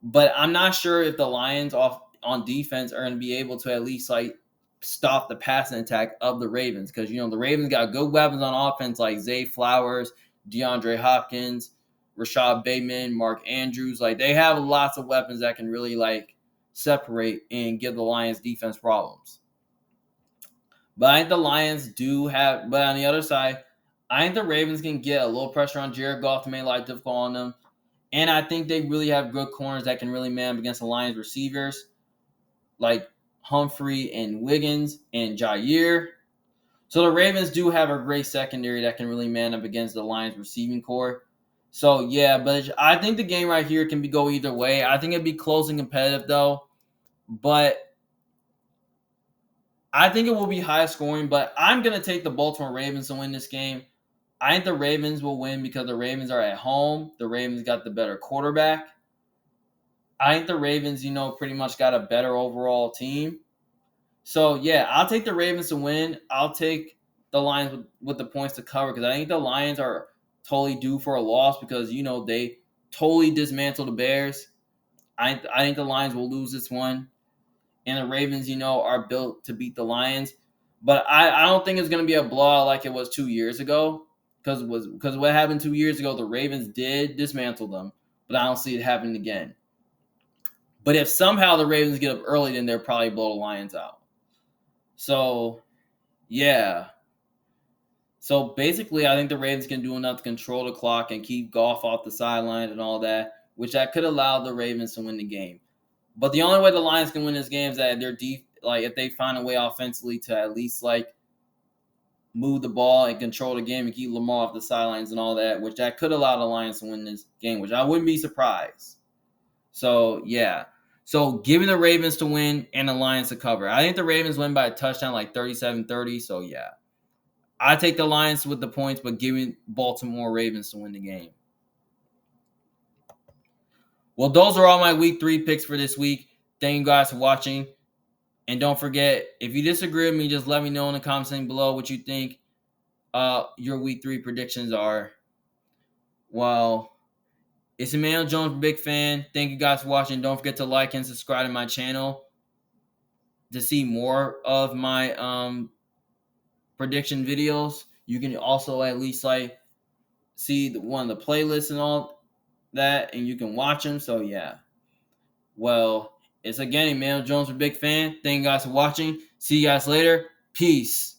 But I'm not sure if the Lions on defense are going to be able to at least like stop the passing attack of the Ravens, because the Ravens got good weapons on offense like Zay Flowers, DeAndre Hopkins, Rashad Bateman, Mark Andrews. Like, they have lots of weapons that can really like separate and give the Lions defense problems. But I think the Lions do have. But on the other side, I think the Ravens can get a little pressure on Jared Goff to make life difficult on them. And I think they really have good corners that can really man up against the Lions receivers like Humphrey and Wiggins and Jair. So the Ravens do have a great secondary that can really man up against the Lions receiving core. So, yeah, but I think the game right here can go either way. I think it'd be close and competitive, though. But I think it will be high scoring. But I'm going to take the Baltimore Ravens to win this game. I think the Ravens will win because the Ravens are at home. The Ravens got the better quarterback. I think the Ravens, pretty much got a better overall team. So, yeah, I'll take the Ravens to win. I'll take the Lions with the points to cover, because I think the Lions are totally due for a loss because, they totally dismantled the Bears. I think the Lions will lose this one. And the Ravens, are built to beat the Lions. But I don't think it's going to be a blowout like it was 2 years ago, because what happened 2 years ago, the Ravens did dismantle them. But I don't see it happening again. But if somehow the Ravens get up early, then they'll probably blow the Lions out. So, yeah. So, basically, I think the Ravens can do enough to control the clock and keep Goff off the sideline and all that, which that could allow the Ravens to win the game. But the only way the Lions can win this game is that they're deep. Like, if they find a way offensively to at least like move the ball and control the game and keep Lamar off the sidelines and all that, which that could allow the Lions to win this game, which I wouldn't be surprised. So, yeah. So, giving the Ravens to win and the Lions to cover. I think the Ravens win by a touchdown, like 37-30. So, yeah. I take the Lions with the points, but giving Baltimore Ravens to win the game. Well, those are all my Week 3 picks for this week. Thank you guys for watching. And don't forget, if you disagree with me, just let me know in the comments below what you think your Week 3 predictions are. Well, it's Emmanuel Jones, big fan. Thank you guys for watching. Don't forget to like and subscribe to my channel to see more of my prediction videos. You can also at least like see one of the playlists and all that, and you can watch them. So, yeah. Well, it's again Emmanuel Jones, a big fan. Thank you guys for watching. See you guys later. Peace.